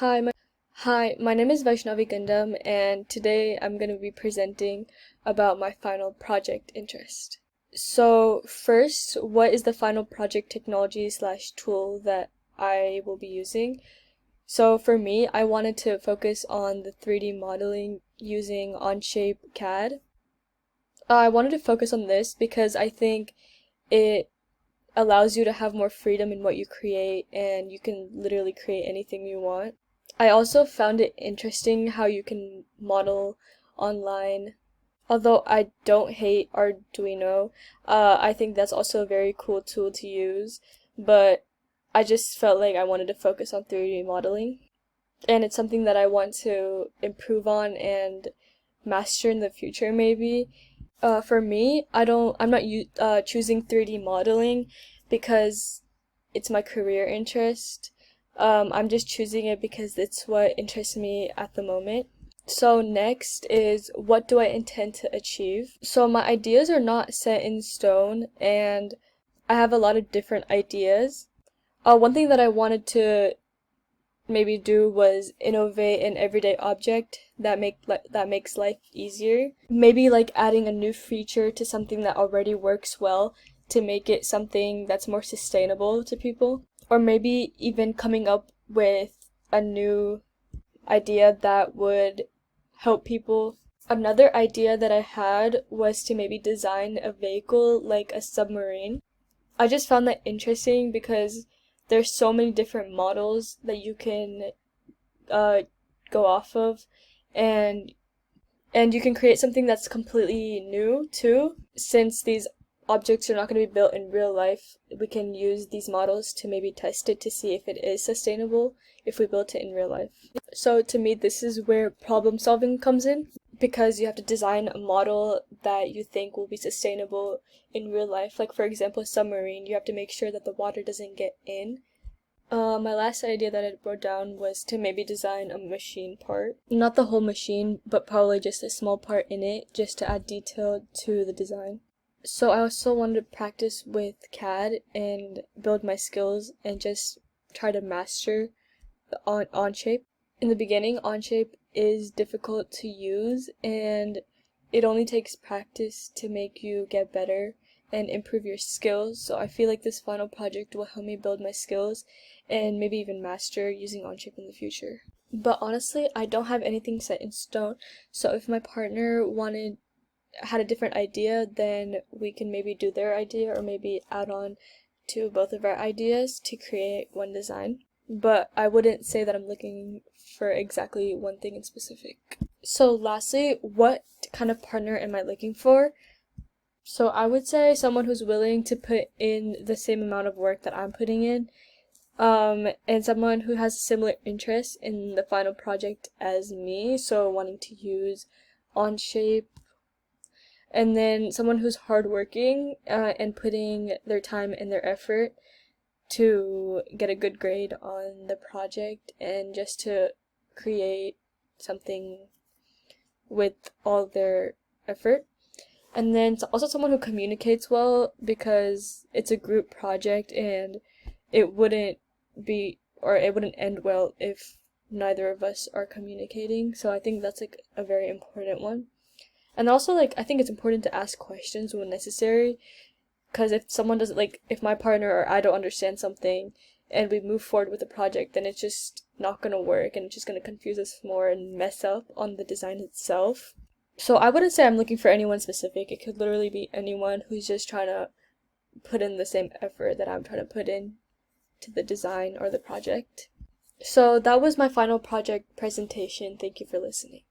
Hi, my name is Vaishnavi Gundam, and today I'm going to be presenting about my final project interest. So, first, what is the final project technology slash tool that I will be using? So, for me, I wanted to focus on the 3D modeling using Onshape CAD. I wanted to focus on this because I think it allows you to have more freedom in what you create, and you can literally create anything you want. I also found it interesting how you can model online. Although I don't hate Arduino, I think that's also a very cool tool to use, but I just felt like I wanted to focus on 3D modeling, and it's something that I want to improve on and master in the future maybe. For me, I'm not choosing 3D modeling because it's my career interest. I'm just choosing it because it's what interests me at the moment. So next is, what do I intend to achieve? So my ideas are not set in stone, and I have a lot of different ideas. One thing that I wanted to maybe do was innovate an everyday object that makes life easier. Maybe like adding a new feature to something that already works well to make it something that's more sustainable to people. Or maybe even coming up with a new idea that would help people. Another idea that I had was to maybe design a vehicle like a submarine. I just found that interesting because there's so many different models that you can uh, go off of, and you can create something that's completely new too. Since these objects are not going to be built in real life, we can use these models to maybe test it to see if it is sustainable if we built it in real life. So to me, this is where problem solving comes in, because you have to design a model that you think will be sustainable in real life. Like for example, a submarine, you have to make sure that the water doesn't get in. My last idea that I wrote down was to maybe design a machine part. Not the whole machine, but probably just a small part in it, just to add detail to the design. So I also wanted to practice with CAD and build my skills and just try to master the Onshape. In the beginning, Onshape is difficult to use, and it only takes practice to make you get better and improve your skills. So I feel like this final project will help me build my skills and maybe even master using Onshape in the future. But honestly, I don't have anything set in stone. So if my partner had a different idea, then we can maybe do their idea or maybe add on to both of our ideas to create one design. But I wouldn't say that I'm looking for exactly one thing in specific. So lastly, what kind of partner am I looking for? So I would say someone who's willing to put in the same amount of work that I'm putting in, and someone who has similar interests in the final project as me, so wanting to use Onshape, and then someone who's hardworking and putting their time and their effort to get a good grade on the project and just to create something with all their effort. And then also someone who communicates well, because it's a group project and it wouldn't it wouldn't end well if neither of us are communicating. So I think that's like a very important one. And also, like, I think it's important to ask questions when necessary, because if someone doesn't, like, if my partner or I don't understand something and we move forward with the project, then it's just not gonna work and it's just gonna confuse us more and mess up on the design itself. So I wouldn't say I'm looking for anyone specific. It could literally be anyone who's just trying to put in the same effort that I'm trying to put in to the design or the project. So that was my final project presentation. Thank you for listening.